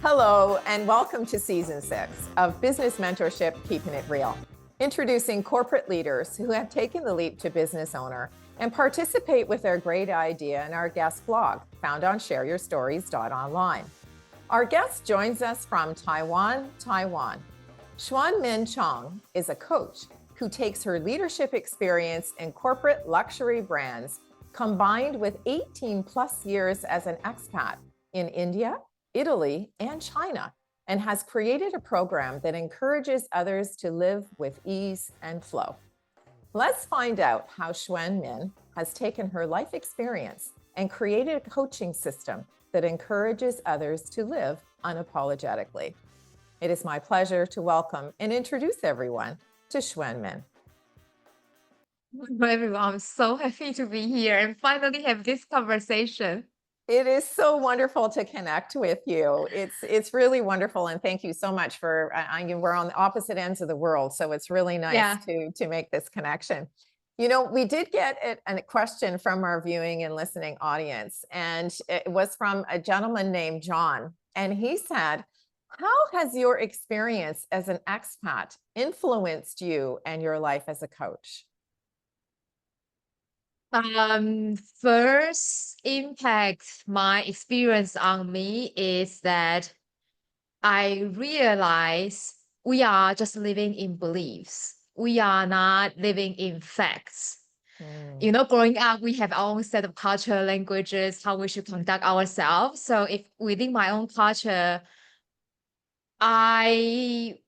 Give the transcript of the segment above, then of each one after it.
Hello, and welcome to Season 6 of Business Mentorship, Keeping It Real, introducing corporate leaders who have taken the leap to business owner and participate with their great idea in our guest blog, found on shareyourstories.online. Our guest joins us from Taiwan. Shuang-Min Chang is a coach who takes her leadership experience in corporate luxury brands, combined with 18 plus years as an expat in India, Italy, and China, and has created a program that encourages others to live with ease and flow. Let's find out how Shuang-Min has taken her life experience and created a coaching system that encourages others to live unapologetically. It is my pleasure to welcome and introduce everyone to Shuang-Min. Hello, everyone. I'm so happy to be here and finally have this conversation. It is so wonderful to connect with you. It's really wonderful, and thank you so much for. We're on the opposite ends of the world, so it's really nice to make this connection. You know, we did get a question from our viewing and listening audience, and it was from a gentleman named John, and he said, "How has your experience as an expat influenced you and your life as a coach?" First impact my experience on me is that I realize we are just living in beliefs. We are not living in facts. You know, growing up, we have our own set of culture, languages, how we should conduct ourselves. So if within my own culture, I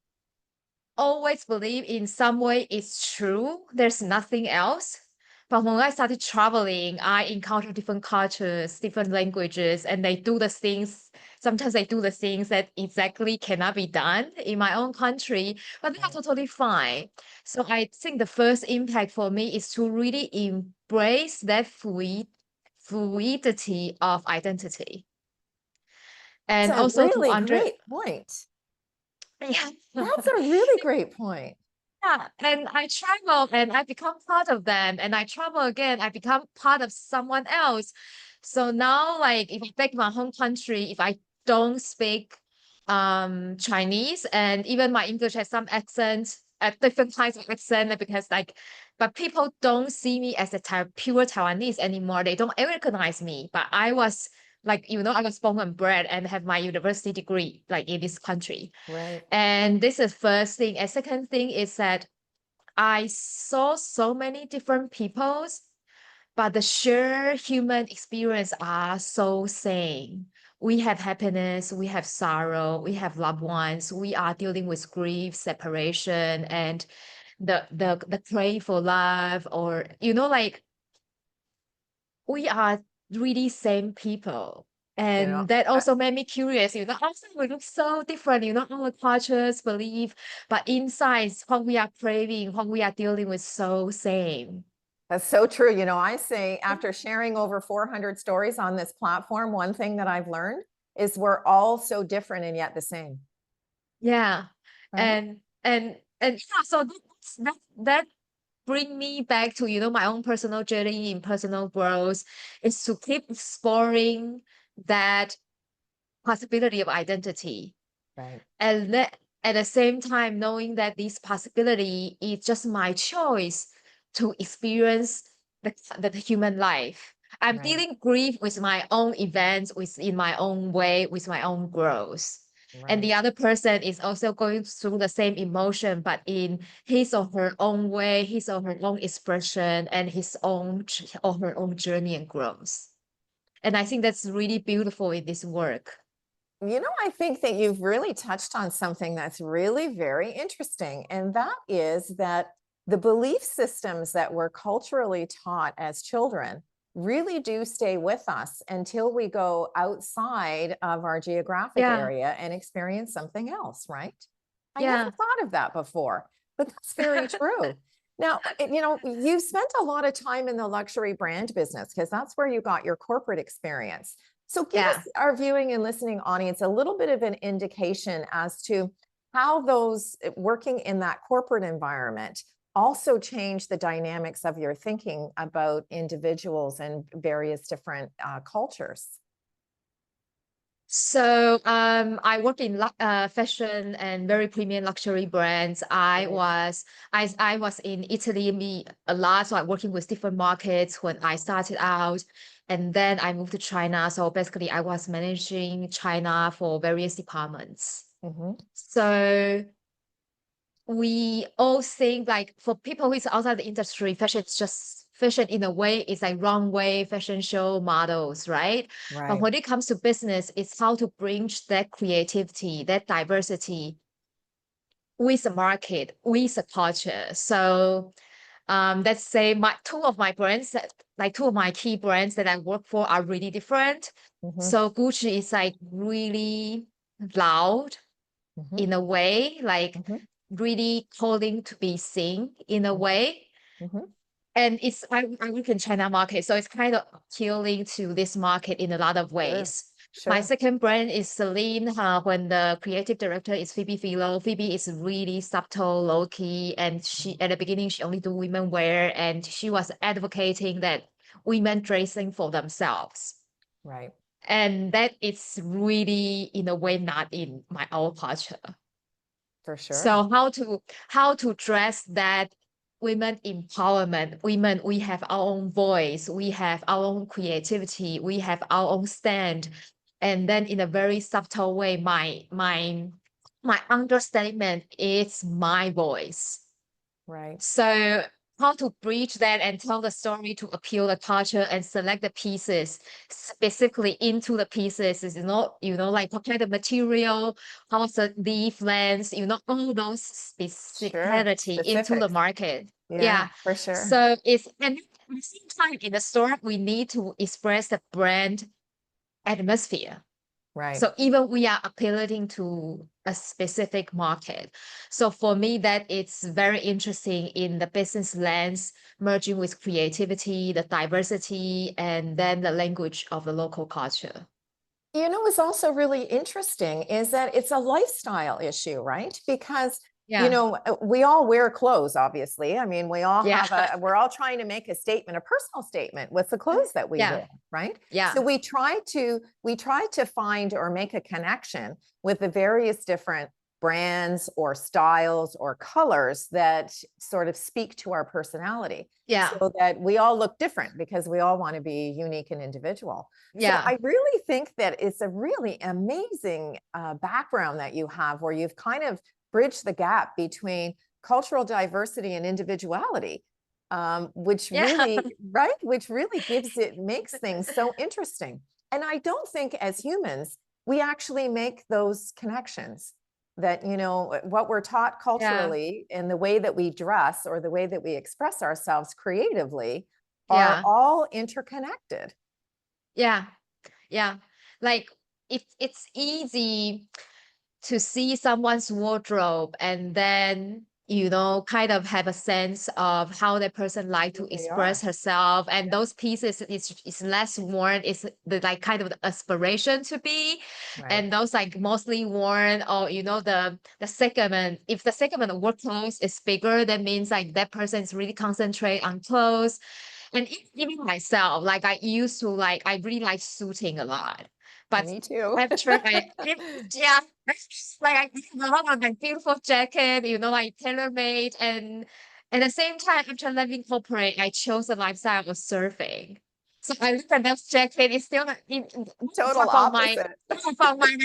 always believe in some way it's true. There's nothing else. But when I started traveling, I encountered different cultures, different languages, and they do the things. Sometimes they do the things that exactly cannot be done in my own country, but they are totally fine. So I think the first impact for me is to really embrace that fluidity of identity. And That's a also really great point. Yeah. That's a really great point. Yeah, and I travel and I become part of them, and I travel again, I become part of someone else. So now, like, if I take my home country, if I don't speak Chinese, and even my English has some accent, different kinds of accent, because like, but people don't see me as a pure Taiwanese anymore. They don't recognize me. But I was like, you know, I was born and bred and have my university degree like in this country. Right. And this is first thing. And second thing is that I saw so many different peoples, but the shared human experience are so same. We have happiness, we have sorrow, we have loved ones, we are dealing with grief, separation, and the crave for love, or you know, like we are really same people. And You know, that also made me curious, you know, outside we look so different, you know, our cultures, belief, but inside what we are craving, what we are dealing with, so same. that's so true. You know, I say after sharing over 400 stories on this platform, one thing that I've learned is we're all so different and yet the same. Yeah. Right? And yeah, so that bring me back to, you know, my own personal journey in personal growth is to keep exploring that possibility of identity. Right. And that at the same time, knowing that this possibility is just my choice to experience the human life. I'm Right. dealing grief with my own events, in my own way, with my own growth. And the Right. other person is also going through the same emotion, but in his or her own way, his or her own expression, and his own or her own journey and growth. And I think that's really beautiful in this work. You know, I think that you've really touched on something that's really very interesting, and that is that the belief systems that we're culturally taught as children really do stay with us until we go outside of our geographic Yeah, area and experience something else, right? I never yeah. thought of that before, but that's very true. Now, you know, you've spent a lot of time in the luxury brand business because that's where you got your corporate experience. So give us, Yeah. our viewing and listening audience, a little bit of an indication as to how those working in that corporate environment also change the dynamics of your thinking about individuals and various different cultures? So I work in fashion and very premium luxury brands. I was in Italy a lot, so I'm working with different markets when I started out, and then I moved to China. So basically, I was managing China for various departments. So we all think like for people who is outside the industry, fashion in a way is like runway fashion show models, right? But when it comes to business, it's how to bridge that creativity, that diversity with the market, with the culture. So let's say two of my key brands that I work for are really different. So Gucci is like really loud in a way, like really calling to be seen in a way. And I work in China market, so it's kind of appealing to this market in a lot of ways. My second brand is Celine. When the creative director is Phoebe Philo. Phoebe is really subtle, low key, and she at the beginning she only do women wear, and she was advocating that women dressing for themselves. Right. And that is really in a way not in our culture. For sure. So how to dress that women empowerment, women, we have our own voice, we have our own creativity, we have our own stand. And then in a very subtle way, my understatement is my voice. Right. So how to bridge that and tell the story to appeal the culture and select the pieces specifically into the pieces is like what kind of material, how's the leaf length, all those specificity into the market. Yeah, for sure. So and at the same time in the store, we need to express the brand atmosphere. Right. So even we are appealing to a specific market. So for me, that it's very interesting in the business lens, merging with creativity, the diversity, and then the language of the local culture. What's also really interesting is that it's a lifestyle issue, right? Because we all wear clothes, obviously. I mean, we all we're all trying to make a statement, a personal statement with the clothes that we wear, right? Yeah. So we try to find or make a connection with the various different brands or styles or colors that sort of speak to our personality. Yeah. So that we all look different because we all want to be unique and individual. Yeah. So I really think that it's a really amazing background that you have where you've kind of bridged the gap between cultural diversity and individuality, which really makes things so interesting. And I don't think as humans, we actually make those connections that, what we're taught culturally and the way that we dress or the way that we express ourselves creatively are all interconnected. Yeah. Yeah. Like it's easy to see someone's wardrobe and then kind of have a sense of how that person like to express herself, and those pieces is less worn, is the like kind of the aspiration to be, and those like mostly worn, or the segment, if the segment of work clothes is bigger, that means like that person is really concentrate on clothes. And even myself, like I really like suiting a lot. But me too. after like I love a like beautiful jacket, like tailor-made, and at the same time, after leaving corporate, I chose the lifestyle of surfing. So I look at that jacket, it's still total opposite from my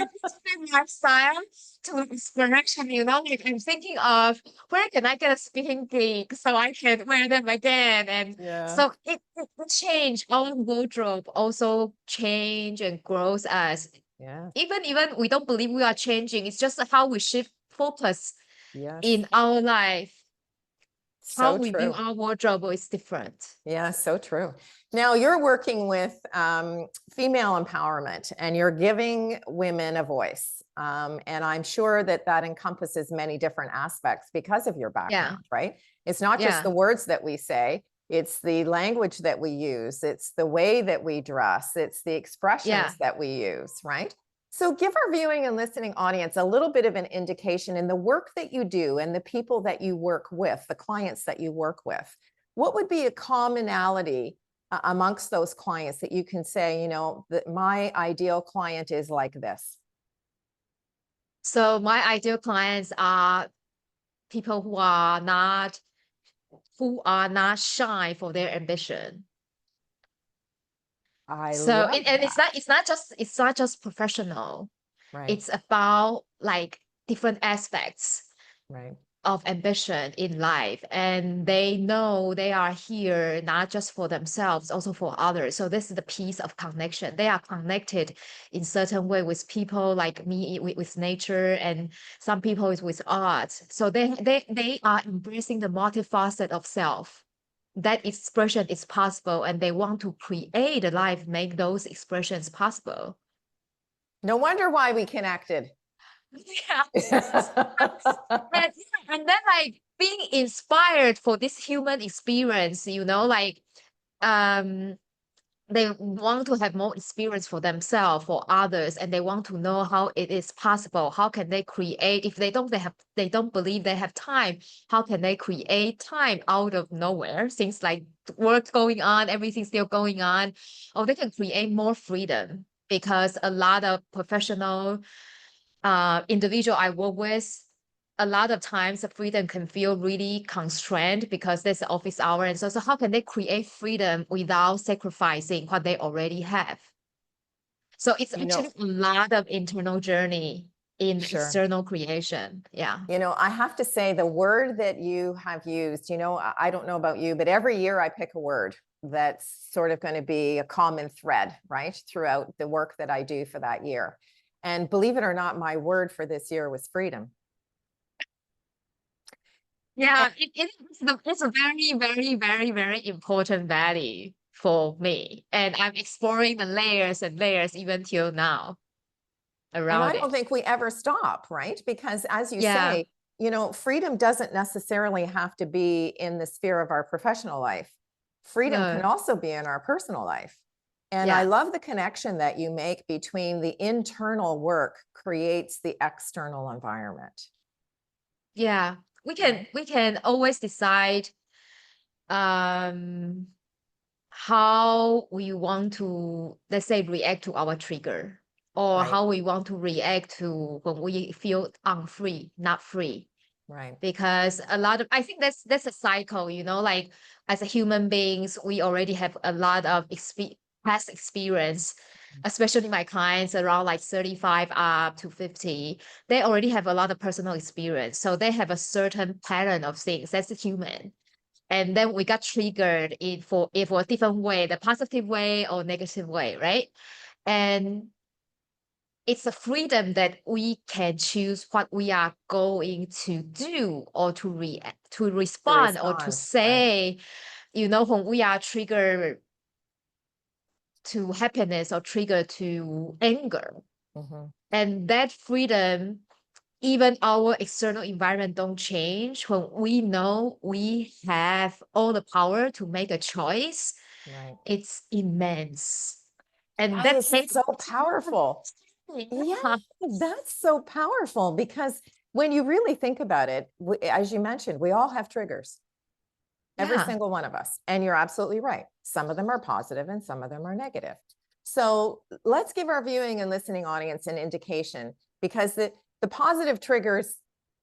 lifestyle to inspiration, like I'm thinking of where can I get a speaking gig so I can wear them again. And so it changed. Our wardrobe also change and grows as even we don't believe we are changing. It's just how we shift focus in our life. How we view our wardrobe is different. Yeah, so true. Now you're working with female empowerment and you're giving women a voice. And I'm sure that encompasses many different aspects because of your background, right? It's not just the words that we say, it's the language that we use, it's the way that we dress, it's the expressions that we use, right? So give our viewing and listening audience a little bit of an indication in the work that you do and the people that you work with, the clients that you work with. What would be a commonality amongst those clients that you can say, you know, that my ideal client is like this? So my ideal clients are people who are not shy for their ambition. I So love and that. it's not just professional. Right, It's about like different aspects right. of ambition in life, and they know they are here not just for themselves, also for others. So this is the piece of connection. They are connected in certain way with people like me, with nature, and some people is with art. So they are embracing the multifaceted of self. That expression is possible, and they want to create a life, make those expressions possible. No wonder why we connected. Yeah. And, and then like being inspired for this human experience, like um they want to have more experience for themselves, for others, and they want to know how it is possible. How can they create if they don't believe they have time? How can they create time out of nowhere? Things like work going on, everything still going on, or they can create more freedom because a lot of professional individual I work with, a lot of times the freedom can feel really constrained because there's the office hour. And so how can they create freedom without sacrificing what they already have? So it's You know, actually a lot of internal journey in sure. external creation. Yeah. You know, I have to say the word that you have used, you know, I don't know about you, but every year I pick a word that's sort of going to be a common thread, right, throughout the work that I do for that year. And believe it or not, my word for this year was freedom. And Yeah, it's a very, very, very, very important value for me. And I'm exploring the layers and layers even till now I around don't it. think we ever stop, right? Because as you Yeah. say, you know, freedom doesn't necessarily have to be in the sphere of our professional life. Freedom can No. also be in our personal life. And I Yeah. love the connection that you make between the internal work creates the external environment. Yeah. We can always decide um how we want to, let's say, react to our trigger, or Right, how we want to react to when we feel unfree, not free. right. Because I think that's a cycle, like as a human beings, we already have a lot of past experience, especially my clients around like 35 up to 50. They already have a lot of personal experience. So they have a certain pattern of things. That's a human. And then we got triggered for a different way, the positive way or negative way, right? And it's a freedom that we can choose what we are going to do, or to react, to To respond, or to respond, right. say, when we are triggered to happiness or triggered to anger. Mhm. And that freedom, even our external environment don't change, when we know we have all the power to make a choice, Right. it's immense. And That that is takes so powerful. Yeah, yeah. that's so powerful because when you really think about it, as you mentioned, we all have triggers, every Yeah. single one of us. And you're absolutely right. Some of them are positive and some of them are negative. So let's give our viewing and listening audience an indication because the positive triggers,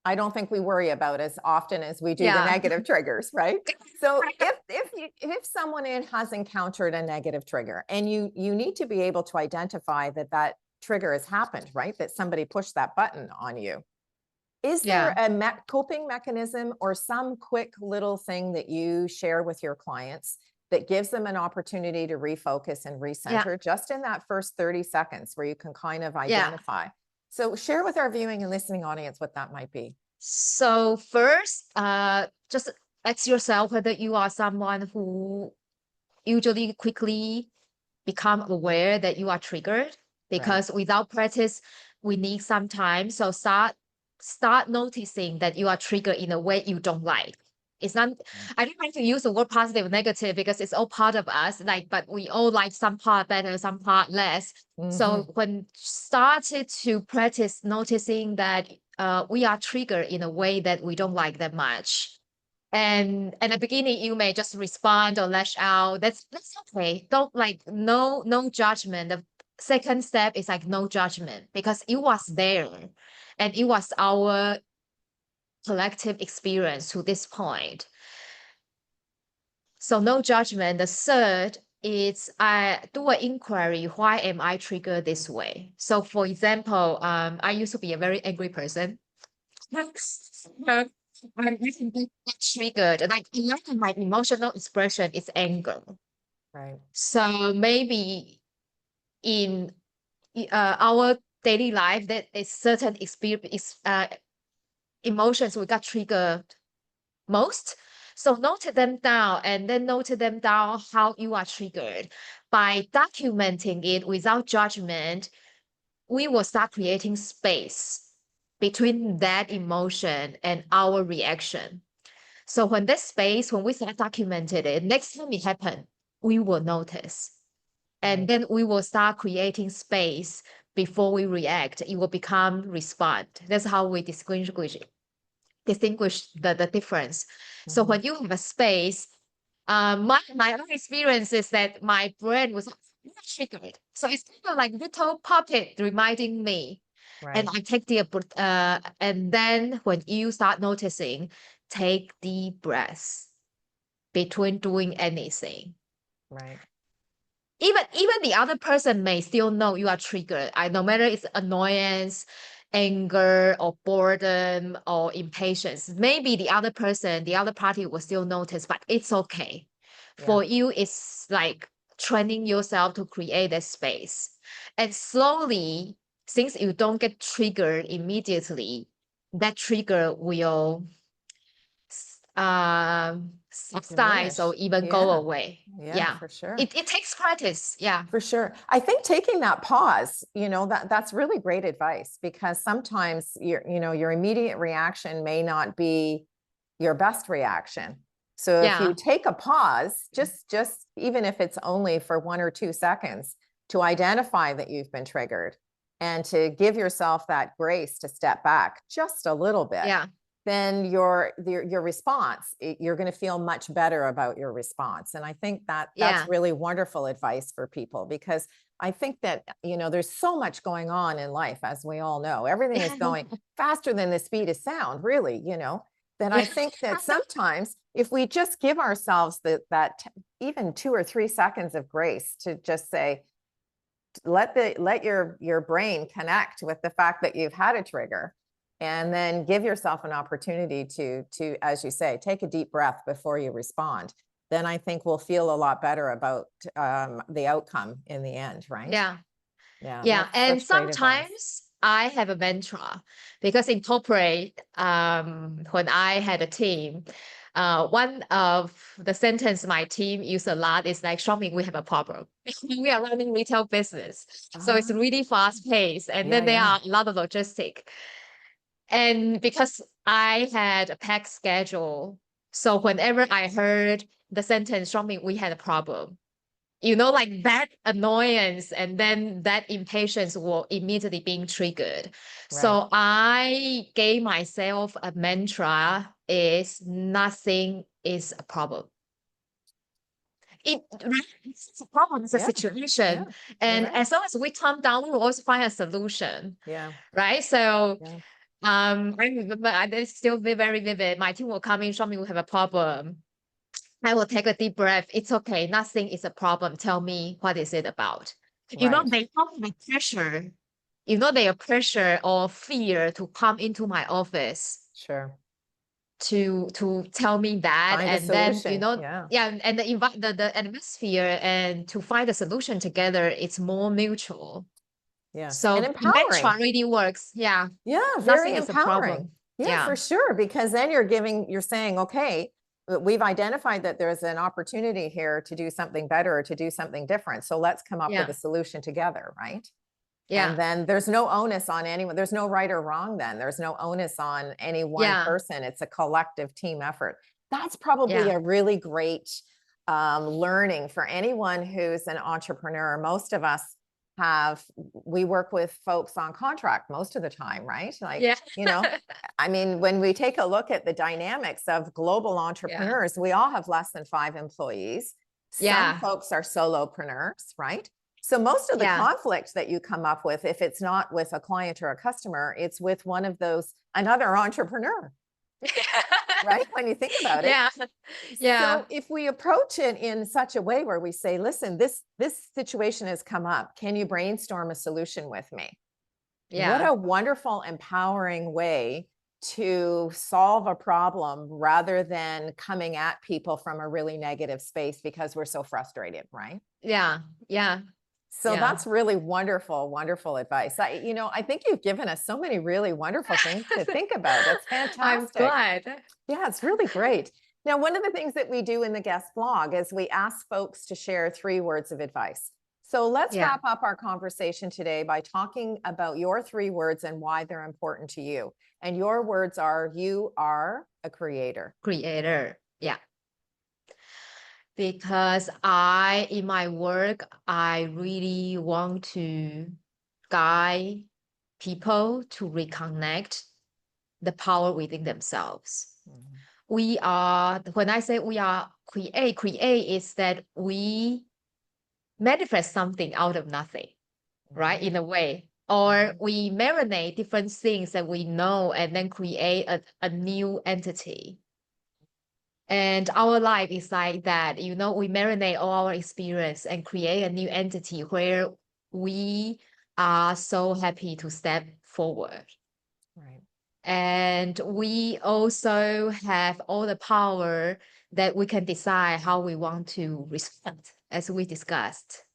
I don't think we worry about as often as we do the Yeah. negative triggers, right? So if someone has encountered a negative trigger and you need to be able to identify that trigger has happened, right? That somebody pushed that button on you. Is there Yeah. a coping mechanism or some quick little thing that you share with your clients that gives them an opportunity to refocus and Yeah. recenter just in that first 30 seconds where you can kind of Yeah. identify? So share with our viewing and listening audience what that might be. So first, just ask yourself whether you are someone who usually quickly become aware that you are triggered, Right. because without practice, we need some time. So start noticing that you are triggered in a way you don't like. It's not, I don't like to use the word positive or negative because it's all part of us. Like, but we all like some part better, some part less. So when started to practice noticing that we are triggered in a way that we don't like that much. And at the beginning, you may just respond or lash out. That's okay. Don't like no judgment. The second step is like no judgment because it was there, and it was our collective experience to this point. So no judgment. The third is I do an inquiry. Why am I triggered this way? So for example, I used to be a very angry person. I'm recently triggered. Like a lot of my emotional expression is anger. Right. So maybe in our daily life, that is certain experience, emotions we got triggered most. So note them down and then note them down how you are triggered. By documenting it without judgment, we will start creating space between that emotion and our reaction. So when that space, when we start documented it, next time it happens, we will notice. And then we will start creating space before we react. It will become respond. That's how we distinguish the difference. So when you have a space, my own experience is that my brain was triggered. So it's kind of like little puppet reminding me. And I take the and then when you start noticing, take deep breaths between doing anything. Right. Even the other person may still know you are triggered. No matter it's annoyance, anger, or boredom, or impatience. Maybe the other person, the other party will still notice, but it's okay. For you, it's like training yourself to create that space. And slowly, since you don't get triggered immediately, that trigger will subside or even go away. Yeah, for sure. It takes practice. Yeah. For sure. I think taking that pause, that's really great advice, because sometimes your immediate reaction may not be your best reaction. So if you take a pause, just even if it's only for 1 or 2 seconds, to identify that you've been triggered and to give yourself that grace to step back just a little bit, then your response, you're going to feel much better about your response. And I think that's really wonderful advice for people, because I think that, there's so much going on in life, as we all know. Everything is going faster than the speed of sound, really, then I think that sometimes if we just give ourselves that even 2 or 3 seconds of grace to just say, let your brain connect with the fact that you've had a trigger, and then give yourself an opportunity to, as you say, take a deep breath before you respond, then I think we'll feel a lot better about the outcome in the end, right? Yeah. And sometimes I have a mantra, because in corporate, when I had a team, one of the sentence my team use a lot is like, Shuang-Min, we have a problem. We are running retail business. So it's really fast paced. And then there are a lot of logistics. And because I had a packed schedule, so whenever I heard the sentence, Shuang-Min, we had a problem, like that annoyance and then that impatience will immediately being triggered. So I gave myself a mantra: is nothing is a problem. It's a problem, it's a situation. And as long as we calm down, we will also find a solution. Right. So I remember, it's still very vivid. My team will come in, Shuang-Min, we have a problem. I will take a deep breath. It's okay. Nothing is a problem. Tell me, what is it about? They have the pressure. They are pressure or fear to come into my office. To tell me that, find and then and the atmosphere and to find a solution together, it's more mutual. So and empowering. Really works. Very empowering. For sure, because then you're saying, okay, we've identified that there's an opportunity here to do something better or to do something different. So let's come up with a solution together, right? And then there's no onus on anyone. There's no right or wrong then. There's no onus on any one person. It's a collective team effort. That's probably Yeah. a really great learning for anyone who's an entrepreneur. Most of us we work with folks on contract most of the time, right? Like, Yeah. I mean, when we take a look at the dynamics of global Yeah. entrepreneurs, we all have less than 5 employees. Some Yeah. folks are solopreneurs, right? So most of the Yeah. conflict that you come up with, if it's not with a client or a customer, it's with another entrepreneur, right? When you think about it. Yeah. Yeah. So if we approach it in such a way where we say, listen, this situation has come up. Can you brainstorm a solution with me? What Yeah. a wonderful, empowering way to solve a problem rather than coming at people from a really negative space because we're so frustrated, right? Yeah. Yeah. So Yeah. that's really wonderful, wonderful advice. I think you've given us so many really wonderful things to think about. That's I'm fantastic. glad. Yeah, it's really great. Now, one of the things that we do in the guest blog is we ask folks to share 3 words of advice. So let's Yeah. wrap up our conversation today by talking about your 3 words and why they're important to you. And your words are, you are a creator. Creator. Yeah. Because in my work, I really want to guide people to reconnect the power within themselves. When I say we are create is that we manifest something out of nothing, right? In a way, or we marinate different things that we know and then create a new entity. And our life is like that, we marinate all our experience and create a new entity where we are so happy to step forward. Right. And we also have all the power that we can decide how we want to respond, as we discussed.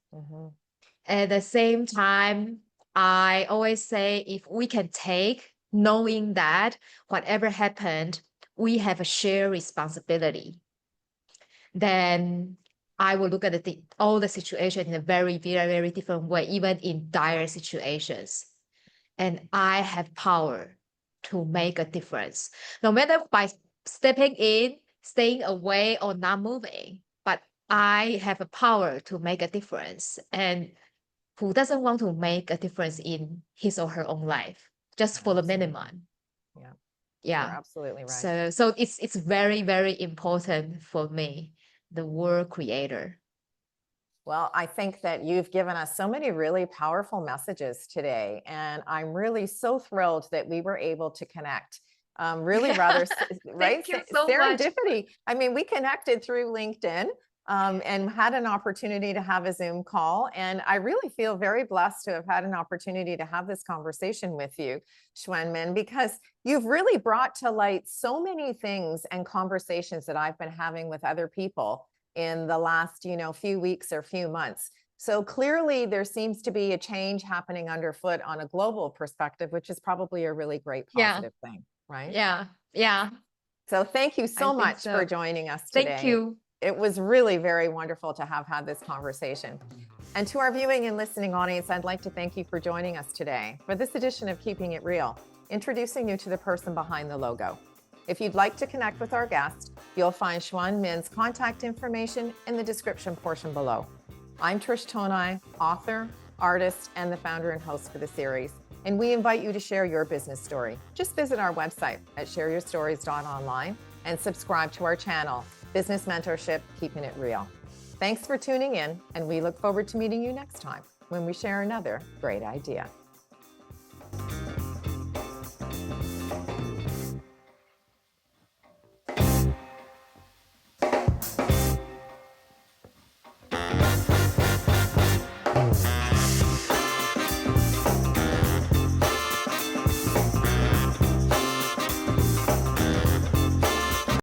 At the same time, I always say if we can take, knowing that whatever happened, we have a shared responsibility, then I will look at all the situation in a very, very, very different way, even in dire situations. And I have power to make a difference, no matter by stepping in, staying away, or not moving. But I have a power to make a difference. And who doesn't want to make a difference in his or her own life, just for the minimum? Yeah. Yeah. You're absolutely right. So it's very, very important for me, the word creator. Well, I think that you've given us so many really powerful messages today, and I'm really so thrilled that we were able to connect. Really rather, right? Thank you so much. Serendipity. I mean, we connected through LinkedIn and had an opportunity to have a Zoom call. And I really feel very blessed to have had an opportunity to have this conversation with you, Shuang-Min, because you've really brought to light so many things and conversations that I've been having with other people in the last, few weeks or few months. So clearly there seems to be a change happening underfoot on a global perspective, which is probably a really great positive thing, right? Yeah. Yeah. So thank you so much for joining us today. Thank you. It was really very wonderful to have had this conversation. And to our viewing and listening audience, I'd like to thank you for joining us today for this edition of Keeping It Real, introducing you to the person behind the logo. If you'd like to connect with our guest, you'll find Shuang-Min's contact information in the description portion below. I'm Trish Tonai, author, artist, and the founder and host for the series. And we invite you to share your business story. Just visit our website at shareyourstories.online and subscribe to our channel, Business Mentorship, Keeping It Real. Thanks for tuning in, and we look forward to meeting you next time when we share another great idea.